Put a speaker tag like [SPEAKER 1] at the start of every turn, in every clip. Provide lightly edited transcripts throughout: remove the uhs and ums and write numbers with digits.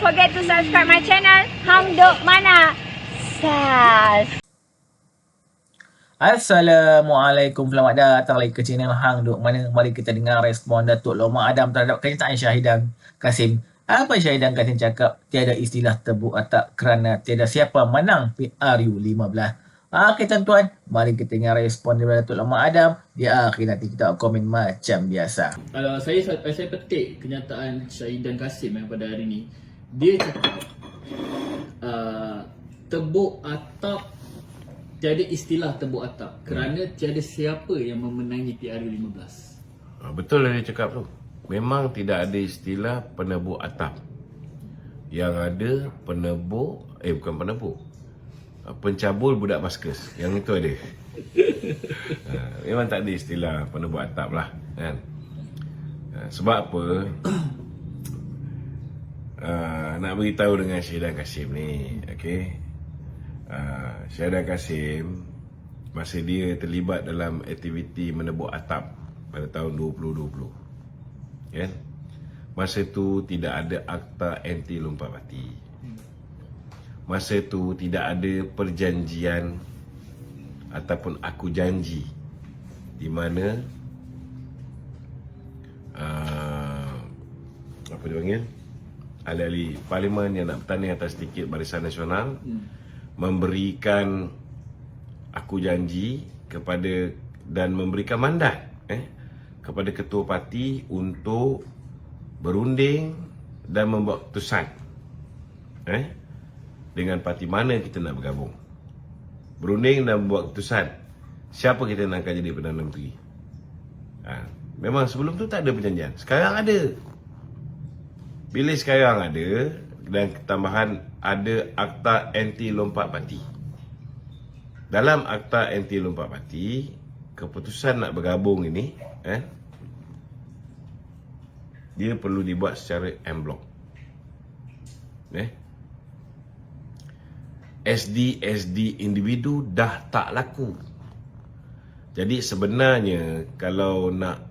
[SPEAKER 1] forget to subscribe my channel Hang Duk Mana. Sas.
[SPEAKER 2] Assalamualaikum, selamat datang lagi ke channel Hang Duk Mana. Mari kita dengar respon Datuk Loma Adam terhadap kenyataan Syahidan Kasim. Apa Syahidan Kasim cakap? Tiada istilah tebuk atap kerana tiada siapa menang PRU 15. Okey tuan-tuan, mari kita dengar respon daripada Datuk Loma Adam. Di akhir nanti kita komen macam biasa.
[SPEAKER 3] Kalau saya petik kenyataan Syahidan Kasim pada hari ni, dia cakap tebuk atap, tiada istilah tebuk atap kerana tiada siapa yang memenangi PRU 15.
[SPEAKER 4] Betul lah dia cakap tu. Memang tidak ada istilah penebuk atap. Yang ada penebuk, bukan penebuk, pencabul budak maskas. Yang itu ada. Memang tak ada istilah penebuk atap lah kan? Sebab apa? Nak beritahu dengan Syahidan Kasim ni, okey? Syahidan Kasim, masa dia terlibat dalam aktiviti menebuk atap pada tahun 2020, kan? Masa tu tidak ada akta anti lompat parti. Masa tu tidak ada perjanjian ataupun aku janji di mana apa dia panggil, ahli-ahli parlimen yang nak bertanding atas tiket Barisan Nasional memberikan aku janji kepada dan memberikan mandat kepada ketua parti untuk berunding dan membuat keputusan dengan parti mana kita nak bergabung. Berunding dan membuat keputusan siapa kita nak akan jadi Perdana Menteri. Memang sebelum tu tak ada perjanjian. Sekarang ada. Bila sekarang ada, dan tambahan ada akta anti lompat parti. Dalam akta anti lompat parti, keputusan nak bergabung ini dia perlu dibuat secara en bloc. SD individu dah tak laku. Jadi sebenarnya kalau nak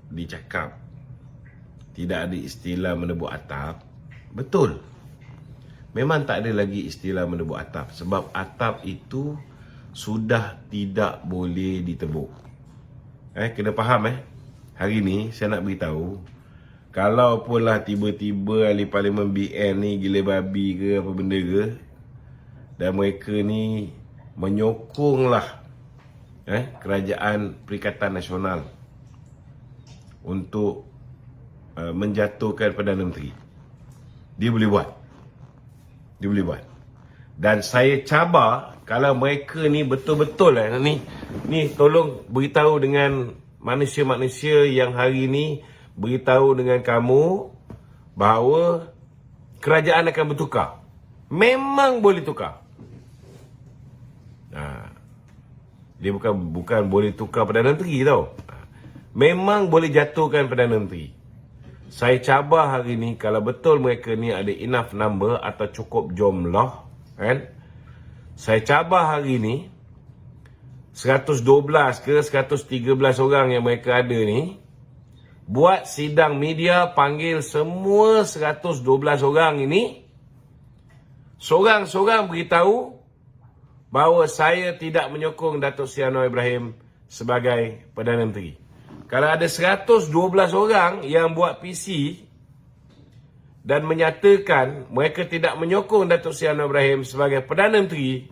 [SPEAKER 4] dicakap tidak ada istilah menebuk atap, betul. Memang tak ada lagi istilah menebuk atap. Sebab atap itu sudah tidak boleh ditebuk. Kena faham Hari ni saya nak beritahu, kalau pula tiba-tiba ahli parlimen BN ni gila babi ke apa benda ke, dan mereka ni menyokonglah kerajaan Perikatan Nasional untuk menjatuhkan Perdana Menteri, dia boleh buat. Dia boleh buat. Dan saya cabar kalau mereka ni betul-betul ni tolong beritahu dengan manusia-manusia yang hari ni beritahu dengan kamu bahawa kerajaan akan bertukar. Memang boleh tukar. Dia bukan boleh tukar Perdana Menteri tau. Memang boleh jatuhkan Perdana Menteri. Saya cabar hari ni kalau betul mereka ni ada enough number atau cukup jumlah, kan? Saya cabar hari ni 112 ke 113 orang yang mereka ada ni buat sidang media, panggil semua 112 orang ini, seorang-seorang beritahu bahawa saya tidak menyokong Datuk Seri Anwar Ibrahim sebagai Perdana Menteri. Kalau ada 112 orang yang buat PC dan menyatakan mereka tidak menyokong Datuk Seri Anwar Ibrahim sebagai Perdana Menteri,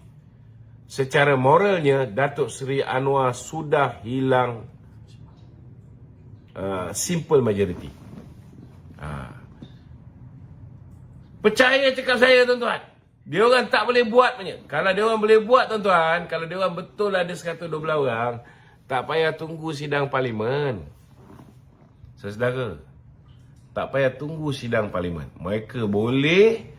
[SPEAKER 4] secara moralnya Datuk Seri Anwar sudah hilang simple majority. Percaya cakap saya tuan-tuan. Dia orang tak boleh buat punya. Kalau dia orang boleh buat tuan-tuan, kalau dia orang betul ada 112 orang, tak payah tunggu sidang parlimen. Saudara, tak payah tunggu sidang parlimen. Mereka boleh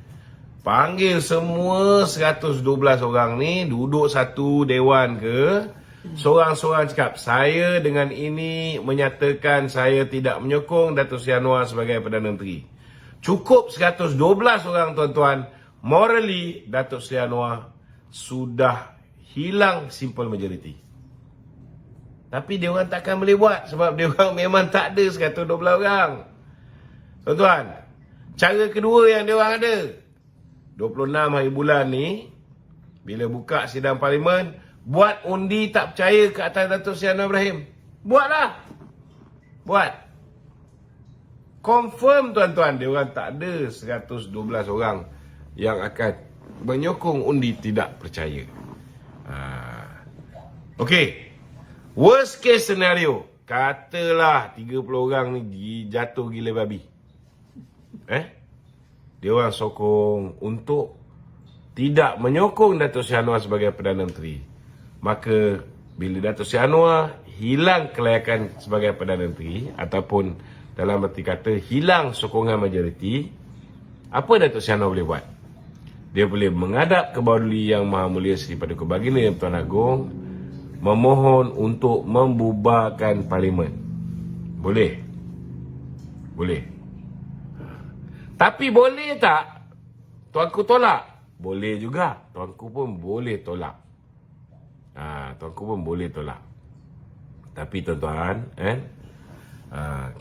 [SPEAKER 4] panggil semua 112 orang ni duduk satu dewan ke, seorang-seorang cakap, saya dengan ini menyatakan saya tidak menyokong Datuk Seri Anwar sebagai Perdana Menteri. Cukup 112 orang tuan-tuan, morally Datuk Seri Anwar sudah hilang simple majority. Tapi dia orang takkan boleh buat sebab dia orang memang tak ada 112 orang. Tuan-tuan, Cara kedua yang diorang ada, 26 hari bulan ni, bila buka sidang parlimen, buat undi tak percaya ke atas Datuk Seri Anwar Ibrahim. Buatlah. Buat. Confirm tuan-tuan, diorang tak ada 112 orang yang akan menyokong undi tidak percaya. Okey. Worst case scenario, katalah 30 orang ni jatuh gila babi. Dia orang sokong untuk tidak menyokong Datuk Seri Anwar sebagai Perdana Menteri. Maka bila Datuk Seri Anwar hilang kelayakan sebagai Perdana Menteri ataupun dalam arti kata hilang sokongan majoriti, apa Datuk Seri Anwar boleh buat? Dia boleh menghadap ke Bawah-Duli Yang Maha Mulia Seri Paduka Baginda Yang Tuan Agong, memohon untuk membubarkan parlimen. Boleh. Boleh. Tapi boleh tak tuanku tolak? Boleh juga. Tuanku pun boleh tolak. Tuanku pun boleh tolak. Tapi tuan-tuan,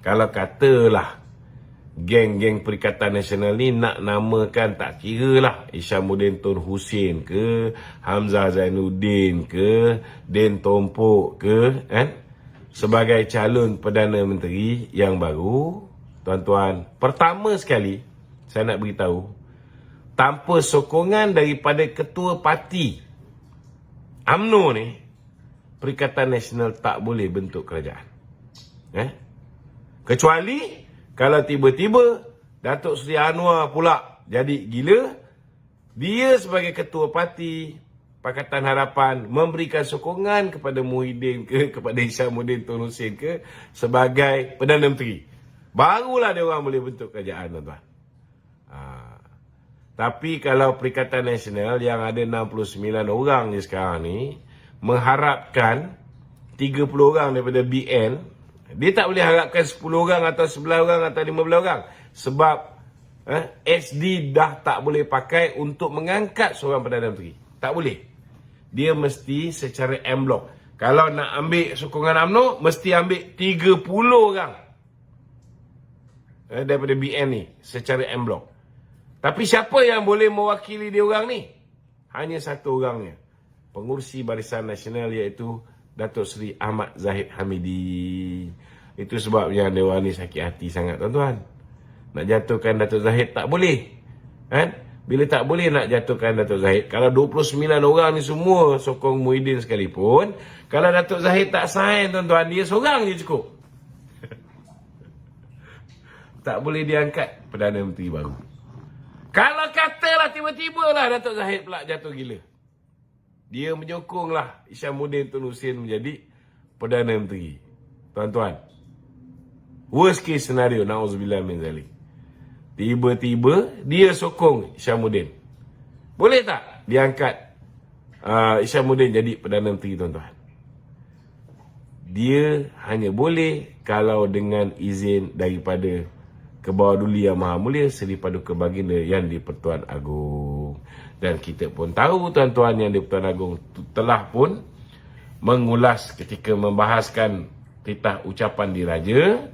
[SPEAKER 4] kalau katalah geng-geng Perikatan Nasional ni nak namakan, tak kira lah Isyamuddin Tun Hussein ke, Hamzah Zainuddin ke, Din Tompok ke, sebagai calon Perdana Menteri yang baru, tuan-tuan, pertama sekali saya nak beritahu, tanpa sokongan daripada ketua parti UMNO ni, Perikatan Nasional tak boleh bentuk kerajaan. Kecuali kalau tiba-tiba Datuk Seri Anwar pula jadi gila, dia sebagai ketua parti Pakatan Harapan memberikan sokongan kepada Muhyiddin ke, kepada Isyamuddin Tun Hussein ke sebagai Perdana Menteri. Barulah dia orang boleh bentuk kerajaan, tuan-tuan. Tapi kalau Perikatan Nasional yang ada 69 orang ni sekarang ni mengharapkan 30 orang daripada BN, dia tak boleh harapkan 10 orang atau 11 orang atau 15 orang. Sebab SD dah tak boleh pakai untuk mengangkat seorang Perdana Menteri. Tak boleh. Dia mesti secara en blok. Kalau nak ambil sokongan UMNO, mesti ambil 30 orang daripada BN ni secara en blok. Tapi siapa yang boleh mewakili dia orang ni? Hanya satu orangnya. Pengurusi Barisan Nasional, iaitu Datuk Seri Ahmad Zahid Hamidi. Itu sebabnya dia orang ni sakit hati sangat, tuan-tuan. Nak jatuhkan Datuk Zahid tak boleh. Bila tak boleh nak jatuhkan Datuk Zahid, kalau 29 orang ni semua sokong Muhyiddin sekalipun, kalau Datuk Zahid tak sign, tuan-tuan, dia seorang je cukup. Tak boleh diangkat Perdana Menteri baru. Kalau katalah tiba-tiba lah Datuk Zahid pula jatuh gila, dia menyokonglah Isyamuddin Tun Hussein menjadi Perdana Menteri. Tuan-tuan, worst case scenario, na'udzubillah min zalik, tiba-tiba dia sokong Isyamuddin, boleh tak diangkat Isyamuddin jadi Perdana Menteri, tuan-tuan? Dia hanya boleh kalau dengan izin daripada Kebawah-Duli Yang Maha Mulia Seri Paduka Baginda Yang di-Pertuan Agong. Dan kita pun tahu, tuan-tuan, Yang di-Pertuan Agong telah pun mengulas ketika membahaskan titah ucapan diraja.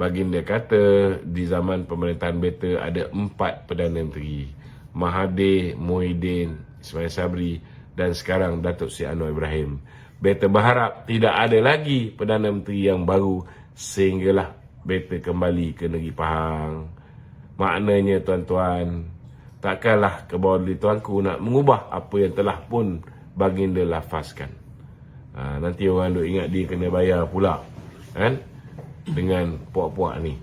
[SPEAKER 4] Baginda kata di zaman pemerintahan Beta ada 4 Perdana Menteri: Mahathir, Muhyiddin, Ismail Sabri dan sekarang Datuk Seri Anwar Ibrahim. Beta berharap tidak ada lagi Perdana Menteri yang baru sehinggalah Beta kembali ke negeri Pahang. Maknanya, tuan-tuan, takkanlah Kebawah-Duli tuanku nak mengubah apa yang telah pun Baginda lafazkan. Nanti orang duk ingat dia kena bayar pula, dengan puak-puak ni.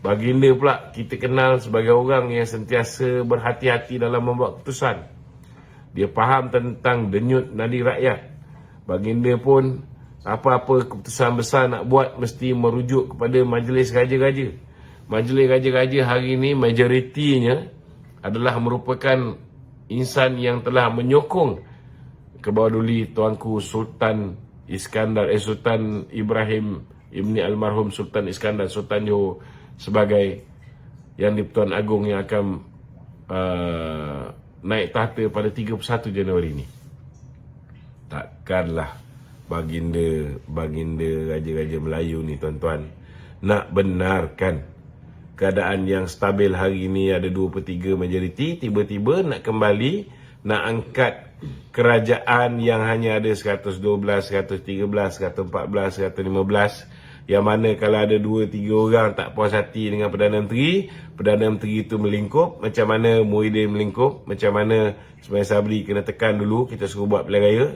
[SPEAKER 4] Baginda pula kita kenal sebagai orang yang sentiasa berhati-hati dalam membuat keputusan. Dia faham tentang denyut nadi rakyat. Baginda pun apa-apa keputusan besar nak buat mesti merujuk kepada majlis raja-raja. Majlis raja-raja hari ini majoritinya adalah merupakan insan yang telah menyokong Kebawah-Duli tuanku Sultan Iskandar, Sultan Ibrahim Ibni Almarhum Sultan Iskandar, Sultan Johor, sebagai Yang di-Pertuan Agong yang akan naik tahta pada 31 Januari ini. Takkanlah baginda raja-raja Melayu ni, tuan-tuan, nak benarkan keadaan yang stabil hari ini ada 2/3 majoriti, tiba-tiba nak kembali, nak angkat kerajaan yang hanya ada 112, 113, 114, 115, yang mana kalau ada 2-3 orang tak puas hati dengan Perdana Menteri itu melingkup, macam mana Muhyiddin melingkup, macam mana Ismail Sabri kena tekan dulu, kita suruh buat pilihan raya,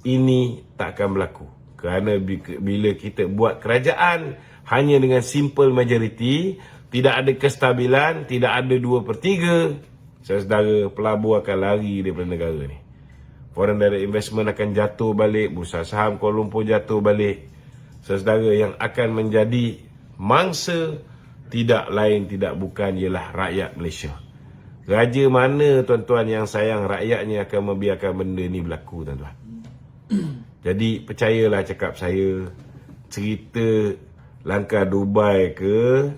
[SPEAKER 4] ini tak akan berlaku. Kerana bila kita buat kerajaan hanya dengan simple majoriti, tidak ada kestabilan, tidak ada 2/3, saudara, pelabur akan lari daripada negara ni. Foreign direct investment akan jatuh balik, bursa saham Kuala Lumpur jatuh balik. Saudara, yang akan menjadi mangsa tidak lain tidak bukan ialah rakyat Malaysia. Raja mana tuan-tuan yang sayang rakyatnya akan membiarkan benda ni berlaku, tuan-tuan. Jadi percayalah cakap saya, cerita langkah Dubai ke,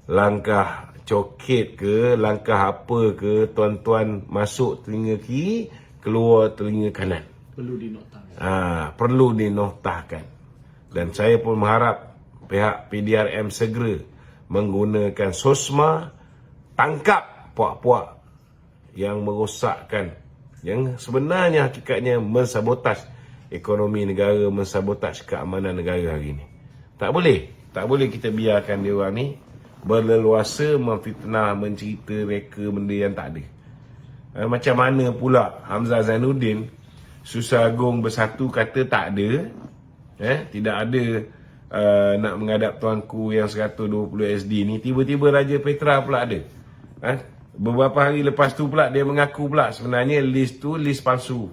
[SPEAKER 4] langkah coket ke, langkah apa ke, tuan-tuan masuk telinga kiri, keluar telinga kanan.
[SPEAKER 3] Perlu dinoktahkan.
[SPEAKER 4] Perlu dinoktahkan. Dan saya pun mengharap pihak PDRM segera menggunakan SOSMA, tangkap puak-puak yang merosakkan, yang sebenarnya hakikatnya mensabotaj ekonomi negara, mensabotaj keamanan negara hari ini. Tak boleh kita biarkan dia orang ni berleluasa memfitnah, mencerita reka benda yang tak ada. Macam mana pula Hamzah Zainuddin, Susah Agung Bersatu kata tak ada, tidak ada nak menghadap tuanku yang 120 SD ni, tiba-tiba Raja Petra pula ada. Beberapa hari lepas tu pula dia mengaku pula sebenarnya list tu list palsu.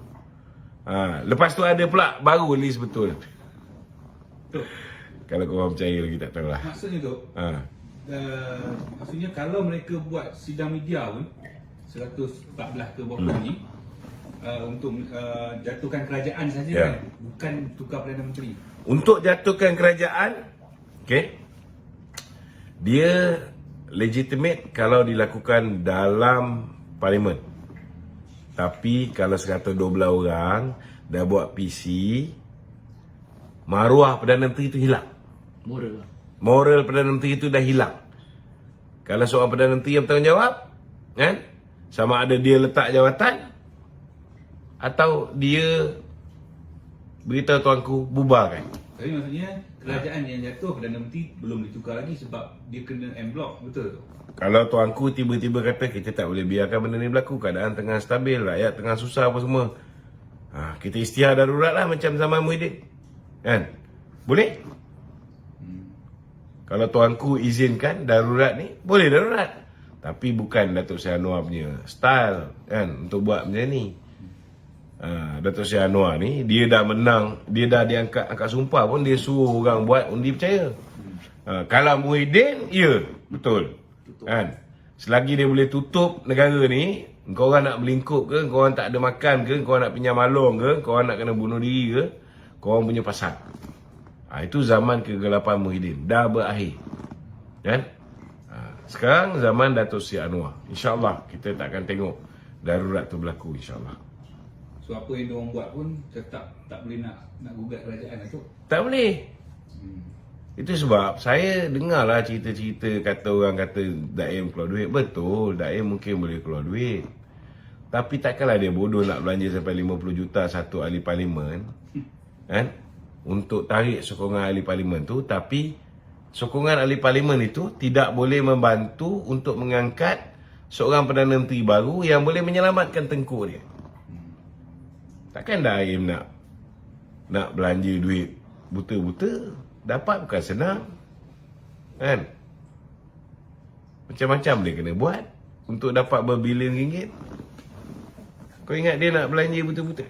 [SPEAKER 4] Lepas tu ada pula baru list betul. Kalau korang percaya lagi tak tahulah.
[SPEAKER 5] Maksudnya tu, maksudnya kalau mereka buat sidang media pun 114 ke berapa ni, untuk jatuhkan kerajaan saja, kan, bukan tukar Perdana Menteri.
[SPEAKER 4] Untuk jatuhkan kerajaan, dia legitimate kalau dilakukan dalam parlimen. Tapi kalau 112 orang dah buat PC, maruah Perdana Menteri itu hilang. Moral Perdana Menteri itu dah hilang. Kalau seorang Perdana Menteri yang bertanggungjawab, kan, sama ada dia letak jawatan atau dia beritahu tuanku bubarkan.
[SPEAKER 5] Tapi maksudnya kerajaan yang jatuh Perdana Menteri belum ditukar lagi sebab dia kena en bloc, betul tu?
[SPEAKER 4] Kalau tuanku tiba-tiba kata kita tak boleh biarkan benda ni berlaku, keadaan tengah stabil, rakyat tengah susah apa semua, kita isytihar darurat lah macam zaman Muhyiddin, kan? Boleh? Kalau tuanku izinkan darurat ni, boleh darurat. Tapi bukan Datuk Seri Anwar punya style, kan, untuk buat macam ni. Datuk Seri Anwar ni, dia dah menang, dia dah diangkat sumpah pun, dia suruh orang buat undi percaya. Kalau Muhyiddin, ya, betul. Kan? Selagi dia boleh tutup negara ni, kau orang nak melingkup ke, kau orang tak ada makan ke, kau orang nak pinjam malong ke, kau orang nak kena bunuh diri ke, kau orang punya pasal. Itu zaman kegelapan Muhyiddin dah berakhir, kan? Sekarang zaman Datuk Seri Anwar. InsyaAllah kita tak akan tengok darurat tu berlaku, insyaAllah.
[SPEAKER 5] So apa yang diorang buat pun tetap tak boleh nak gugat kerajaan tu?
[SPEAKER 4] Tak boleh. Itu sebab saya dengarlah cerita-cerita kata orang kata Daim keluar duit. Betul, Daim mungkin boleh keluar duit. Tapi takkanlah dia bodoh nak belanja sampai 50 juta satu ahli parlimen, kan? Untuk tarik sokongan ahli parlimen tu, tapi sokongan ahli parlimen itu tidak boleh membantu untuk mengangkat seorang Perdana Menteri baru yang boleh menyelamatkan Tengku dia. Takkan Daim nak belanja duit buta-buta, dapat bukan senang, kan? Macam-macam dia kena buat untuk dapat berbilion ringgit. Kau ingat dia nak belanja buta-buta,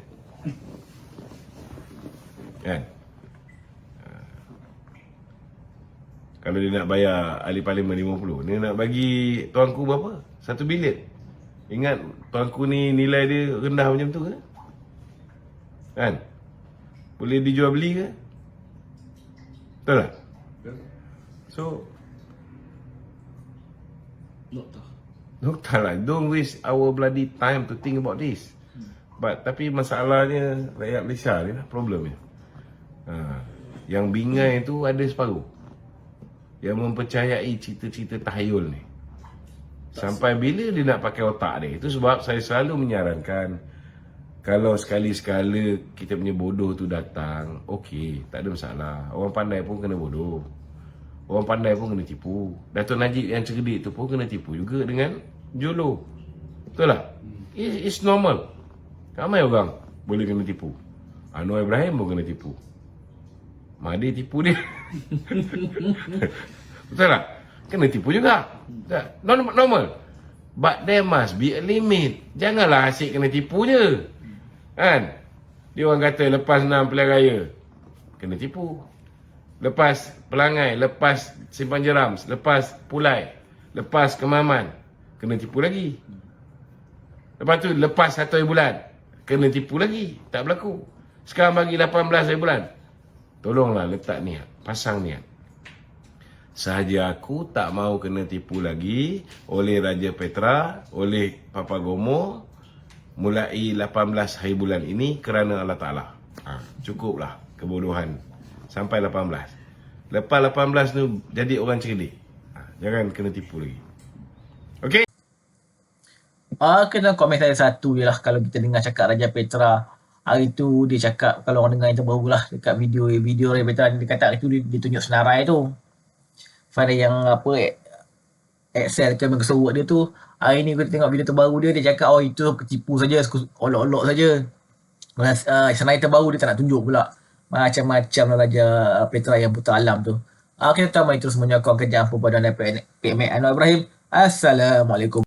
[SPEAKER 4] kan? Kalau dia nak bayar ahli parlimen 50, dia nak bagi tuanku berapa? 1 bilion. Ingat tuanku ni nilai dia rendah macam tu ke? Kan? Boleh dijual beli ke? Betul tak? So, Noktah lah. Don't waste our bloody time to think about this. Tapi masalahnya rakyat Malaysia ni lah problemnya. Yang bingai tu ada separuh. yang mempercayai cerita-cerita tahayul ni. Sampai bila dia nak pakai otak dia? Itu sebab saya selalu menyarankan, kalau sekali-sekala kita punya bodoh tu datang, okey, tak ada masalah. Orang pandai pun kena bodoh. Orang pandai pun kena tipu. Dato' Najib yang cerdik tu pun kena tipu juga dengan Jolo. Betul tak? It's normal. Ramai orang boleh kena tipu. Anwar Ibrahim pun kena tipu. Mahdi tipu dia. Betul tak? Kena tipu juga. Normal. But there must be a limit. Janganlah asyik kena tipu je. Kan? Dia orang kata lepas 6 pilihan raya, kena tipu. Lepas pelangai, lepas simpan jeram, lepas pulai, lepas kemaman, kena tipu lagi. Lepas tu lepas 1 hari bulan, kena tipu lagi. Tak berlaku. Sekarang bagi 18 hari bulan. Tolonglah letak niat. Pasang niat. Sahaja aku tak mau kena tipu lagi oleh Raja Petra, oleh Papa Gomo, mulai 18 hari bulan ini kerana Allah Ta'ala. Cukuplah kebodohan. Sampai 18. Lepas 18 tu jadi orang cerdik. Jangan kena tipu lagi. Okey?
[SPEAKER 2] Kena komen saya satu je lah. Kalau kita dengar cakap Raja Petra, hari tu dia cakap, kalau orang dengar yang terbaru lah, dekat video Raja Petra, dia kata hari tu dia tunjuk senarai tu. Pada yang apa, Excel ke keserut dia tu, hari ni kita tengok video terbaru dia cakap, oh itu ketipu saja, olok-olok saja. Senarai terbaru dia tak nak tunjuk pula. Macam-macam lah Raja Petra yang putar alam tu. Kita tambah itu semuanya, kau kerja apa pada Pek Mek Anwar Ibrahim. Assalamualaikum.